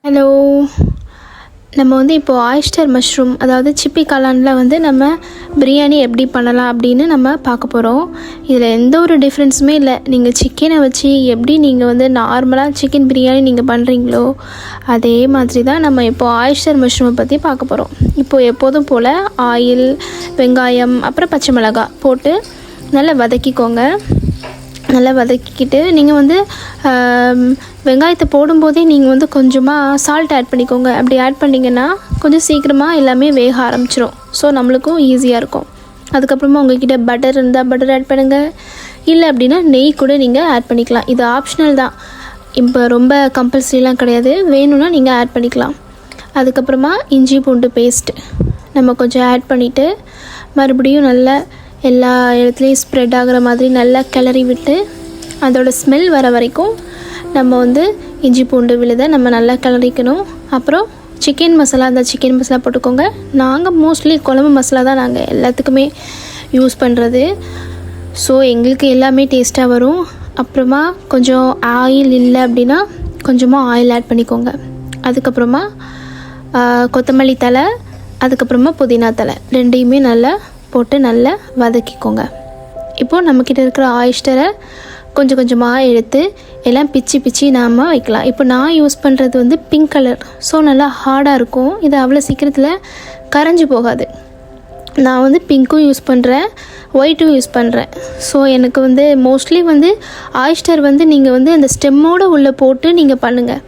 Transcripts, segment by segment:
Hello, நம்ம வந்து இப்போது ஆயிஸ்டர் மஷ்ரூம் அதாவது சிப்பி காளானில் வந்து நம்ம பிரியாணி எப்படி பண்ணலாம் அப்படின்னு நம்ம பார்க்க போகிறோம். இதில் எந்த ஒரு டிஃப்ரென்ஸுமே இல்லை. நீங்கள் சிக்கனை வச்சு எப்படி நீங்கள் வந்து நார்மலாக சிக்கன் பிரியாணி நீங்கள் பண்ணுறீங்களோ அதே மாதிரி தான் நம்ம இப்போது ஆயிஸ்டர் மஷ்ரூமை பற்றி பார்க்க போகிறோம். இப்போது எப்போதும் போல் ஆயில், வெங்காயம், அப்புறம் பச்சை மிளகாய் போட்டு நல்லா வதக்கிக்கோங்க. நல்லா வதக்கிக்கிட்டு நீங்கள் வந்து வெங்காயத்தை போடும்போதே நீங்கள் வந்து கொஞ்சமாக சால்ட் ஆட் பண்ணிக்கோங்க. அப்படி ஆட் பண்ணிங்கன்னா கொஞ்சம் சீக்கிரமாக எல்லாமே வேக ஆரம்பிச்சிடும். ஸோ நம்மளுக்கும் ஈஸியாக இருக்கும். அதுக்கப்புறமா உங்கள்கிட்ட பட்டர் இருந்தால் பட்டர் ஆட் பண்ணுங்கள். இல்லை அப்படின்னா நெய் கூட நீங்கள் ஆட் பண்ணிக்கலாம். இது ஆப்ஷனல் தான், இப்போ ரொம்ப கம்பல்சரிலாம் கிடையாது. வேணும்னா நீங்கள் ஆட் பண்ணிக்கலாம். அதுக்கப்புறமா இஞ்சி பூண்டு பேஸ்ட் நம்ம கொஞ்சம் ஆட் பண்ணிவிட்டு மறுபடியும் நல்லா எல்லா இடத்துலையும் ஸ்ப்ரெட் ஆகிற மாதிரி நல்லா கிளறி விட்டு அதோட ஸ்மெல் வர வரைக்கும் நம்ம வந்து இஞ்சி பூண்டு விழுதை நம்ம நல்லா கிளறிக்கணும். அப்புறம் சிக்கன் மசாலா, அந்த சிக்கன் மசாலா போட்டுக்கோங்க. நாங்கள் மோஸ்ட்லி குழம்பு மசாலா தான் நாங்கள் எல்லாத்துக்குமே யூஸ் பண்ணுறது. ஸோ எங்களுக்கு எல்லாமே டேஸ்ட்டாக வரும். அப்புறமா கொஞ்சம் ஆயில் இல்லை அப்படின்னா கொஞ்சமாக ஆயில் ஆட் பண்ணிக்கோங்க. அதுக்கப்புறமா கொத்தமல்லி தழை, அதுக்கப்புறமா புதினா தழை ரெண்டையுமே நல்லா போட்டு நல்லா வதக்கிக்கோங்க. இப்போது நம்மக்கிட்ட இருக்கிற ஆயிஸ்டரை கொஞ்சம் கொஞ்சமாக எடுத்து எல்லாம் பிச்சு நாம் வைக்கலாம். இப்போ நான் யூஸ் பண்ணுறது வந்து பிங்க் கலர். ஸோ நல்லா ஹார்டாக இருக்கும். இது அவ்வளோ சீக்கிரத்தில் கரைஞ்சி போகாது. நான் வந்து பிங்க்கும் யூஸ் பண்ணுறேன், ஒயிட்டும் யூஸ் பண்ணுறேன். ஸோ எனக்கு வந்து மோஸ்ட்லி வந்து ஆயிஸ்டர் வந்து நீங்கள் வந்து அந்த ஸ்டெம்மோடு உள்ளே போட்டு நீங்கள் பண்ணுங்கள்.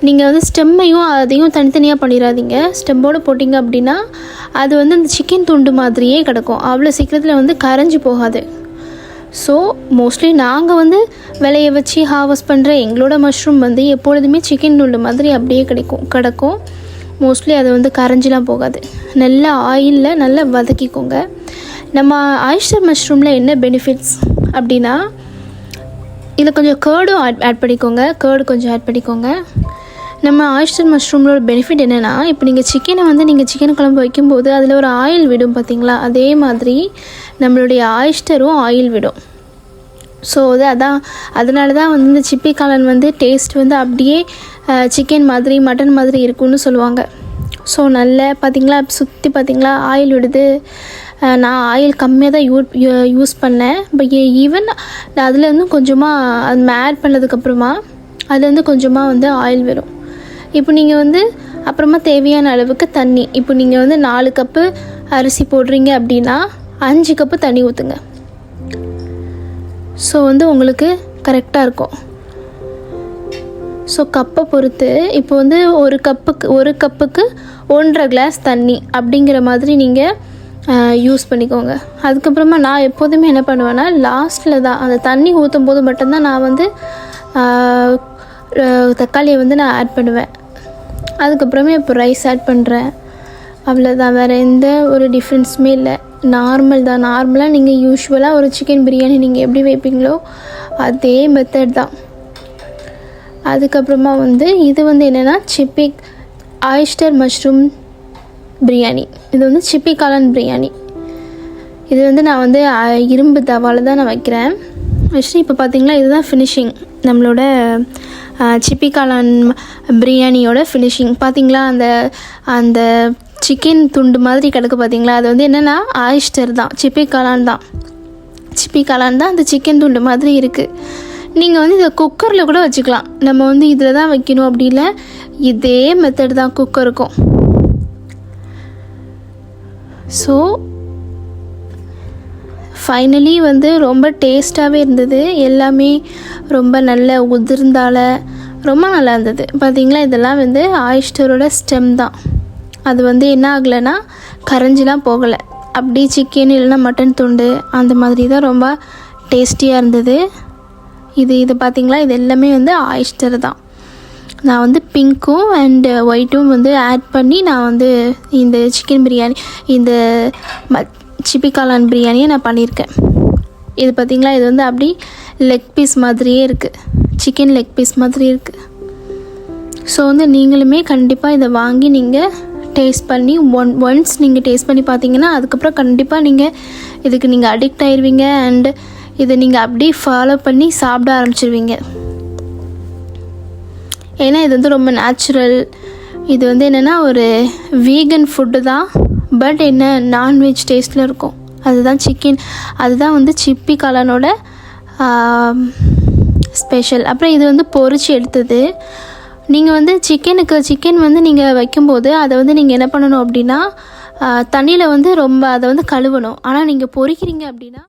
நீங்கள் வந்து ஸ்டெம்மையும் அதையும் தனித்தனியாக பண்ணிடாதீங்க. ஸ்டெம்மோடு போட்டிங்க அப்படின்னா அது வந்து அந்த சிக்கன் துண்டு மாதிரியே கிடக்கும். அவ்வளோ சீக்கிரத்தில் வந்து கரைஞ்சி போகாது. ஸோ மோஸ்ட்லி நாங்கள் வந்து விளைய வச்சு ஹார்வெஸ்ட் பண்ணுற எங்களோட மஷ்ரூம் வந்து எப்பொழுதுமே சிக்கன் துண்டு மாதிரி அப்படியே கிடக்கும். மோஸ்ட்லி அது வந்து கரைஞ்சிலாம் போகாது. நல்லா ஆயிலில் நல்லா வதக்கிக்கோங்க. நம்ம ஆயிஸ்டர் மஷ்ரூமில் என்ன பெனிஃபிட்ஸ் அப்படின்னா இதில் கொஞ்சம் கேர்டும் ஆட் பண்ணிக்கோங்க. கேர்டு கொஞ்சம் ஆட் பண்ணிக்கோங்க. நம்ம ஆயிஸ்டர் மஷ்ரூமோட பெனிஃபிட் என்னென்னா, இப்போ நீங்கள் சிக்கனை வந்து நீங்கள் சிக்கன் குழம்பு வைக்கும்போது அதில் ஒரு ஆயில் விடும் பார்த்தீங்களா, அதே மாதிரி நம்மளுடைய ஆயிஸ்டரும் ஆயில் விடும். ஸோ அதனால தான் வந்து இந்த சிப்பி காளான் வந்து டேஸ்ட் வந்து அப்படியே சிக்கன் மாதிரி மட்டன் மாதிரி இருக்குன்னு சொல்லுவாங்க. ஸோ நல்ல பார்த்திங்களா, சுற்றி பார்த்திங்களா ஆயில் விடுது. நான் ஆயில் கம்மியாக தான் யூஸ் பண்ணேன். பட் ஈவன் அதுலேருந்து கொஞ்சமாக அது ஆட் பண்ணதுக்கப்புறமா அதுலேருந்து கொஞ்சமாக வந்து ஆயில் வரும். இப்போ நீங்கள் வந்து அப்புறமா தேவையான அளவுக்கு தண்ணி, இப்போ நீங்கள் வந்து 4 கப்பு அரிசி போடுறீங்க அப்படின்னா 5 கப்பு தண்ணி ஊற்றுங்க. ஸோ வந்து உங்களுக்கு கரெக்டாக இருக்கும். ஸோ கப்பை பொறுத்து இப்போ வந்து ஒரு கப்புக்கு 1.5 கிளாஸ் தண்ணி அப்படிங்கிற மாதிரி நீங்கள் யூஸ் பண்ணிக்கோங்க. அதுக்கப்புறமா நான் எப்போதுமே என்ன பண்ணுவேன்னா லாஸ்ட்டில் தான் அந்த தண்ணி ஊற்றும் போது மட்டும்தான் நான் வந்து தக்காளியை வந்து நான் ஆட் பண்ணுவேன். அதுக்கப்புறமே இப்போ ரைஸ் ஆட் பண்ணுறேன். அவ்வளோதான், வேறு எந்த ஒரு டிஃப்ரென்ஸுமே இல்லை. நார்மல் தான். நார்மலாக நீங்கள் யூஸ்வலாக ஒரு சிக்கன் பிரியாணி நீங்கள் எப்படி வைப்பீங்களோ அதே மெத்தட் தான். அதுக்கப்புறமா வந்து இது வந்து என்னென்னா சிப்பி ஆயிஸ்டர் மஷ்ரூம் பிரியாணி. இது வந்து சிப்பி காளான் பிரியாணி. இது வந்து நான் வந்து இரும்பு தவாவில் தான் நான் வைக்கிறேன். ஆக்சுவலி இப்போ பார்த்திங்களா இதுதான் ஃபினிஷிங், நம்மளோட சிப்பி காளான் பிரியாணியோட ஃபினிஷிங். பார்த்திங்களா அந்த சிக்கன் துண்டு மாதிரி கிடக்கு பார்த்திங்களா, அது வந்து என்னென்னா ஆயிஸ்டர் தான், சிப்பி காளான் தான் அந்த சிக்கன் துண்டு மாதிரி இருக்குது. நீங்கள் வந்து இதை குக்கரில் கூட வச்சுக்கலாம். நம்ம வந்து இதில் தான் வைக்கணும் அப்படி இல்லை, இதே மெத்தட் தான் குக்கருக்கும். ஸோ ஃபைனலி வந்து ரொம்ப டேஸ்ட்டாகவே இருந்தது. எல்லாமே ரொம்ப நல்ல உதிர்ந்தால ரொம்ப நல்லா இருந்தது. பார்த்திங்களா, இதெல்லாம் வந்து ஆயிஸ்டரோட ஸ்டெம் தான். அது வந்து என்ன ஆகலைன்னா கரைஞ்சிலாம் போகலை. அப்படி சிக்கன் இல்லைன்னா மட்டன் துண்டு அந்த மாதிரி தான் ரொம்ப டேஸ்டியாக இருந்தது. இது பார்த்திங்களா, இது எல்லாமே வந்து ஆயிஸ்டர் தான். நான் வந்து பிங்க்கும் அண்டு ஒயிட்டும் வந்து ஆட் பண்ணி நான் வந்து இந்த சிக்கன் பிரியாணி, இந்த சிப்பி காளான் பிரியாணியை நான் பண்ணியிருக்கேன். இது பார்த்திங்களா, இது வந்து அப்படி லெக் பீஸ் மாதிரியே இருக்குது, சிக்கன் லெக் பீஸ் மாதிரி இருக்குது. ஸோ வந்து நீங்களுமே கண்டிப்பாக இதை வாங்கி நீங்கள் டேஸ்ட் பண்ணி ஒன்ஸ் நீங்கள் டேஸ்ட் பண்ணி பார்த்தீங்கன்னா அதுக்கப்புறம் கண்டிப்பாக நீங்கள் இதுக்கு நீங்கள் அடிக்ட் ஆயிடுவீங்க. அண்டு இதை நீங்கள் அப்படியே ஃபாலோ பண்ணி சாப்பிட ஆரம்பிச்சிருவீங்க. ஏன்னா இது வந்து ரொம்ப நேச்சுரல். இது வந்து என்னென்னா ஒரு வீகன் ஃபுட்டு தான், பட் என்ன நான்வெஜ் டேஸ்ட்டில் இருக்கும். அதுதான் சிக்கன், அதுதான் வந்து சிப்பி காளானோட ஸ்பெஷல். அப்புறம் இது வந்து பொரிச்சு எடுத்தது. நீங்கள் வந்து சிக்கன் வந்து நீங்கள் வைக்கும்போது அதை வந்து நீங்கள் என்ன பண்ணணும் அப்படின்னா, தண்ணியில் வந்து ரொம்ப அதை வந்து கழுவணும். ஆனால் நீங்கள் பொரிக்கிறீங்க அப்படின்னா